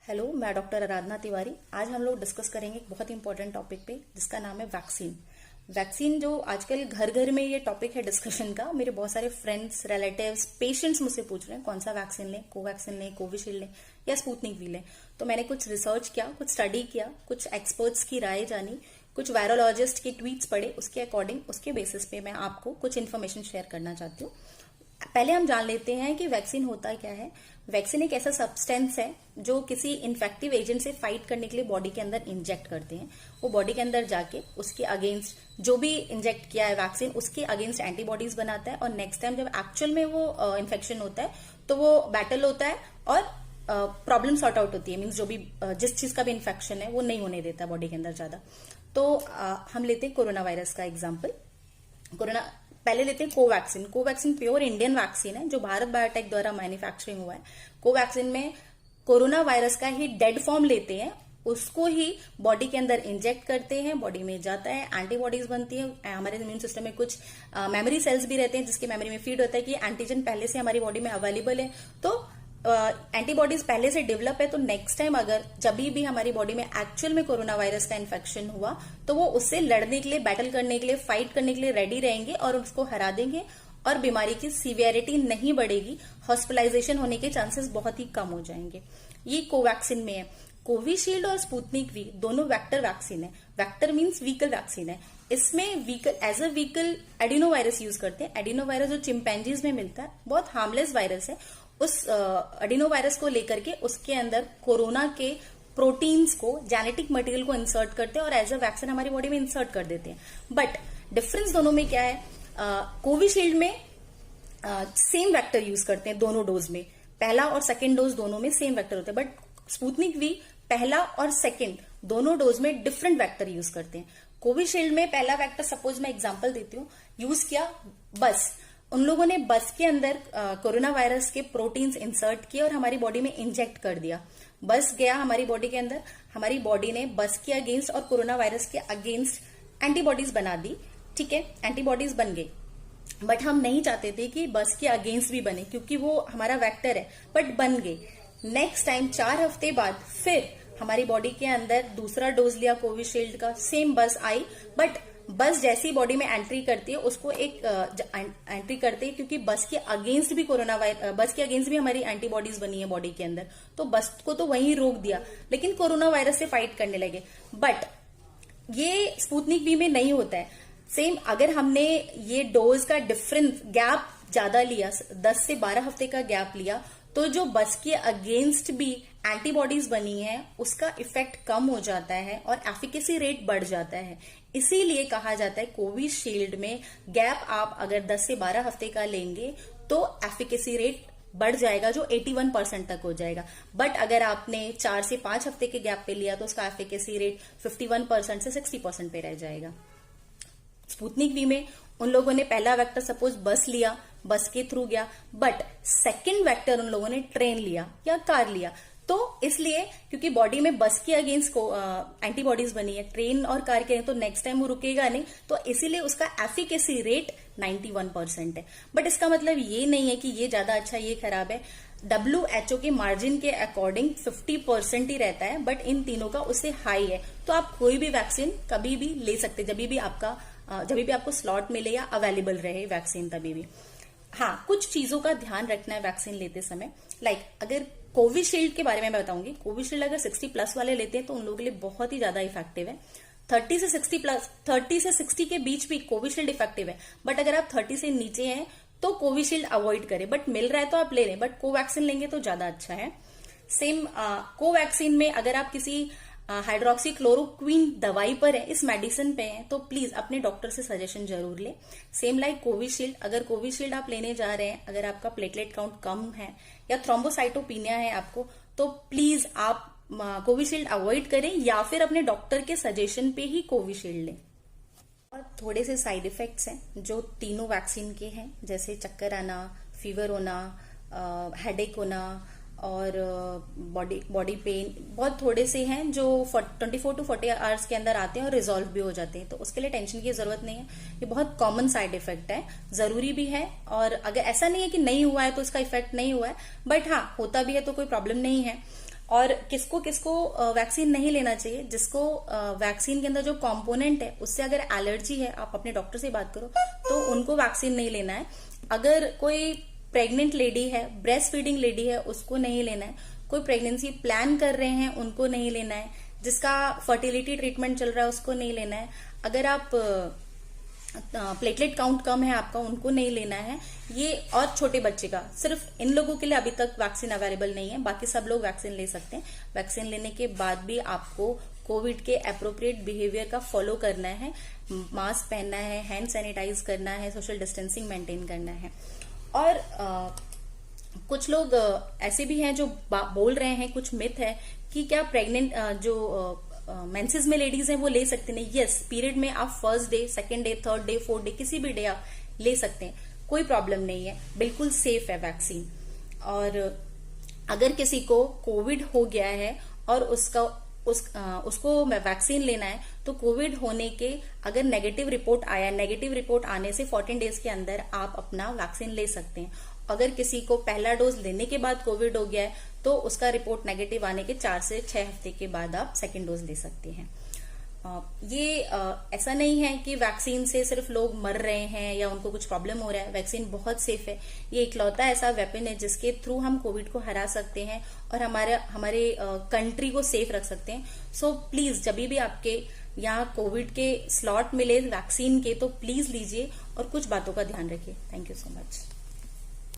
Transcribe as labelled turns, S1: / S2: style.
S1: Hello, मैं doctor आराधना तिवारी। आज हम लोग डिस्कस करेंगे एक बहुत इंपॉर्टेंट टॉपिक पे जिसका नाम है वैक्सीन। वैक्सीन जो आजकल घर घर में ये टॉपिक है डिस्कशन का। मेरे बहुत सारे फ्रेंड्स, रिलेटिव्स, पेशेंट्स मुझसे पूछ रहे हैं कौन सा वैक्सीन लें, कोवैक्सीन लें, कोविशील्ड लें या स्पुतनिक वी लें। तो मैंने कुछ रिसर्च किया, कुछ स्टडी किया, कुछ एक्सपर्ट्स की राय जानी, कुछ वायरोलॉजिस्ट के ट्वीट्स पढ़े, उसके अकॉर्डिंग, उसके बेसिस पे मैं आपको कुछ इन्फॉर्मेशन शेयर करना चाहती हूँ। पहले हम जान लेते हैं कि वैक्सीन होता क्या है। वैक्सीन एक ऐसा सब्सटेंस है जो किसी इन्फेक्टिव एजेंट से फाइट करने के लिए बॉडी के अंदर इंजेक्ट करते हैं। वो बॉडी के अंदर जाके उसके अगेंस्ट जो भी इंजेक्ट किया है वैक्सीन, उसके अगेंस्ट एंटीबॉडीज बनाता है और नेक्स्ट टाइम जब एक्चुअल में वो इन्फेक्शन होता है तो वो बैटल होता है और प्रॉब्लम सॉर्ट आउट होती है। मीन्स जो भी जिस चीज का भी इन्फेक्शन है वो नहीं होने देता बॉडी के अंदर ज्यादा। तो हम लेते हैं कोरोना वायरस का एग्जाम्पल। पहले लेते हैं Covaxin. Covaxin pure Indian vaccine है जो भारत बायोटेक द्वारा मैन्युफैक्चरिंग हुआ है। कोवैक्सीन में कोरोना वायरस का ही डेड फॉर्म लेते हैं, उसको ही बॉडी के अंदर इंजेक्ट करते हैं, बॉडी में जाता है, एंटीबॉडीज बनती है। हमारे इम्यून सिस्टम में कुछ मेमोरी सेल्स भी रहते हैं जिसकी मेमोरी में फीड होता है कि एंटीजन पहले से हमारी बॉडी में अवेलेबल है। तो एंटीबॉडीज पहले से डेवलप है, तो नेक्स्ट टाइम अगर जब भी हमारी बॉडी में एक्चुअल में कोरोना वायरस का इन्फेक्शन हुआ तो वो उससे लड़ने के लिए, बैटल करने के लिए, फाइट करने के लिए रेडी रहेंगे और उसको हरा देंगे और बीमारी की सीवियरिटी नहीं बढ़ेगी। हॉस्पिटलाइजेशन होने के चांसेस बहुत ही कम हो जाएंगे। ये कोवैक्सीन में है। कोविशील्ड और स्पुतनिक वी दोनों वेक्टर वैक्सीन है। वेक्टर मीन्स व्हीकल वैक्सीन है। इसमें vehicle as a vehicle adenovirus use करते हैं। एडिनो वायरस जो चिंपैंजीज में मिलता है, बहुत हार्मलेस वायरस है। उस एडिनो वायरस को लेकर के उसके अंदर कोरोना के प्रोटीन्स को, जेनेटिक मटेरियल को इंसर्ट करते हैं और एज अ वैक्सीन हमारी बॉडी में इंसर्ट कर देते हैं। बट डिफरेंस दोनों में क्या है? कोविशील्ड में सेम वेक्टर यूज करते हैं दोनों डोज में, पहला और सेकेंड डोज दोनों में सेम वेक्टर होते हैं। बट स्पुतनिक वी पहला और सेकेंड दोनों डोज में डिफरेंट वेक्टर यूज करते हैं। कोविशील्ड में पहला वेक्टर, सपोज मैं एग्जांपल देती हूँ, यूज किया बस। उन लोगों ने बस के अंदर कोरोना वायरस के प्रोटीन्स इंसर्ट किए और हमारी बॉडी में इंजेक्ट कर दिया। बस गया हमारी बॉडी के अंदर, हमारी बॉडी ने बस के अगेंस्ट और कोरोना वायरस के अगेंस्ट एंटीबॉडीज बना दी। ठीक है, एंटीबॉडीज बन गई। बट हम नहीं चाहते थे कि बस के अगेंस्ट भी बने क्योंकि वो हमारा वेक्टर है, बट बन गई। नेक्स्ट टाइम 4 हफ्ते बाद फिर हमारी बॉडी के अंदर दूसरा डोज लिया कोविशील्ड का, सेम बस आई। बट बस जैसी बॉडी में एंट्री करती है उसको एक एंट्री करते हैं क्योंकि बस के अगेंस्ट भी बस के अगेंस्ट भी हमारी एंटीबॉडीज बनी है बॉडी के अंदर, तो बस को तो वहीं रोक दिया, लेकिन कोरोना वायरस से फाइट करने लगे। बट ये स्पुतनिक वी में नहीं होता है। सेम अगर हमने ये डोज का डिफरेंस गैप ज्यादा लिया, 10 से 12 हफ्ते का गैप लिया, तो जो बस के अगेंस्ट भी एंटीबॉडीज बनी है उसका इफेक्ट कम हो जाता है और एफिकेसी रेट बढ़ जाता है। इसीलिए कहा जाता है कोविशील्ड में गैप आप अगर 10 से 12 हफ्ते का लेंगे तो एफिकेसी रेट बढ़ जाएगा, जो 81% तक हो जाएगा। बट अगर आपने 4 से 5 हफ्ते के गैप पे लिया तो उसका एफिकेसी रेट 51% से 60% पे रह जाएगा। स्पुतनिक वी में उन लोगों ने पहला वेक्टर सपोज बस लिया, बस के थ्रू गया, बट सेकंड वेक्टर उन लोगों ने ट्रेन लिया या कार लिया। तो इसलिए क्योंकि बॉडी में बस के अगेंस्ट को एंटीबॉडीज बनी है, ट्रेन और कार के, तो नेक्स्ट टाइम वो रुकेगा नहीं, तो इसीलिए उसका एफिकेसी रेट 91% है। बट इसका मतलब ये नहीं है कि ये ज्यादा अच्छा, ये खराब है। WHO के मार्जिन के अकॉर्डिंग 50% ही रहता है, बट इन तीनों का उससे हाई है। तो आप कोई भी वैक्सीन कभी भी ले सकते, जब भी आपको स्लॉट मिले या अवेलेबल रहे वैक्सीन तभी भी। हाँ, कुछ चीजों का ध्यान रखना है वैक्सीन लेते समय। अगर कोविशील्ड के बारे में मैं बताऊंगी, कोविशील्ड अगर 60+ वाले लेते हैं तो उन लोगों के लिए बहुत ही ज्यादा इफेक्टिव है। 30 से 60 के बीच भी कोविशील्ड इफेक्टिव है। बट अगर आप 30 से नीचे हैं तो कोविशील्ड अवॉइड करें। बट मिल रहा है तो आप ले लें, बट कोवैक्सीन लेंगे तो ज्यादा अच्छा है। सेम कोवैक्सीन में अगर आप किसी हाइड्रोक्सी क्लोरोक्वीन दवाई पर है, इस मेडिसिन पे है, तो प्लीज अपने डॉक्टर से सजेशन जरूर ले। सेम लाइक कोविशील्ड, अगर कोविशील्ड आप लेने जा रहे हैं, अगर आपका प्लेटलेट काउंट कम है या थ्रोम्बोसाइटोपिनिया है आपको, तो प्लीज आप कोविशील्ड अवॉइड करें या फिर अपने डॉक्टर के सजेशन पे ही कोविशील्ड लें। और थोड़े से साइड इफेक्ट्स हैं जो तीनों वैक्सीन के हैं, जैसे चक्कर आना, फीवर होना, हेडेक होना और बॉडी पेन, बहुत थोड़े से हैं जो 24 to 40 आवर्स के अंदर आते हैं और रिजॉल्व भी हो जाते हैं। तो उसके लिए टेंशन की जरूरत नहीं है, ये बहुत कॉमन साइड इफेक्ट है, जरूरी भी है। और अगर ऐसा नहीं है कि नहीं हुआ है तो इसका इफेक्ट नहीं हुआ है, बट हाँ होता भी है तो कोई प्रॉब्लम नहीं है। और किसको किसको वैक्सीन नहीं लेना चाहिए, जिसको वैक्सीन के अंदर जो कंपोनेंट है उससे अगर एलर्जी है, आप अपने डॉक्टर से बात करो, तो उनको वैक्सीन नहीं लेना है। अगर कोई प्रेग्नेंट लेडी है, ब्रेस्ट फीडिंग लेडी है, उसको नहीं लेना है। कोई प्रेगनेंसी प्लान कर रहे हैं उनको नहीं लेना है। जिसका फर्टिलिटी ट्रीटमेंट चल रहा है उसको नहीं लेना है। अगर आप प्लेटलेट काउंट कम है आपका, उनको नहीं लेना है। ये और छोटे बच्चे का, सिर्फ इन लोगों के लिए अभी तक वैक्सीन अवेलेबल नहीं है, बाकी सब लोग वैक्सीन ले सकते हैं। वैक्सीन लेने के बाद भी आपको कोविड के अप्रोप्रिएट बिहेवियर का फॉलो करना है, मास्क पहनना है, हैंड सैनिटाइज करना है, सोशल डिस्टेंसिंग मेंटेन करना है। और कुछ लोग ऐसे भी हैं जो बोल रहे हैं, कुछ मिथ है कि क्या प्रेग्नेंट जो मेंसेस में लेडीज हैं वो ले सकते नहीं। यस, पीरियड में आप first day, second day, third day, fourth day, किसी भी डे आप ले सकते हैं, कोई प्रॉब्लम नहीं है, बिल्कुल सेफ है वैक्सीन। और अगर किसी को कोविड हो गया है और उसको वैक्सीन लेना है, तो कोविड होने के अगर नेगेटिव रिपोर्ट आया, नेगेटिव रिपोर्ट आने से 14 डेज के अंदर आप अपना वैक्सीन ले सकते हैं। अगर किसी को पहला डोज लेने के बाद कोविड हो गया है, तो उसका रिपोर्ट नेगेटिव आने के 4 से 6 हफ्ते के बाद आप सेकेंड डोज ले सकते हैं। ऐसा नहीं है कि वैक्सीन से सिर्फ लोग मर रहे हैं या उनको कुछ प्रॉब्लम हो रहा है। वैक्सीन बहुत सेफ है, ये इकलौता ऐसा वेपन है जिसके थ्रू हम कोविड को हरा सकते हैं और हमारे कंट्री को सेफ रख सकते हैं। सो प्लीज, जब भी आपके यहाँ कोविड के स्लॉट मिले वैक्सीन के, तो प्लीज लीजिए और कुछ बातों का ध्यान रखिए। Thank you so much.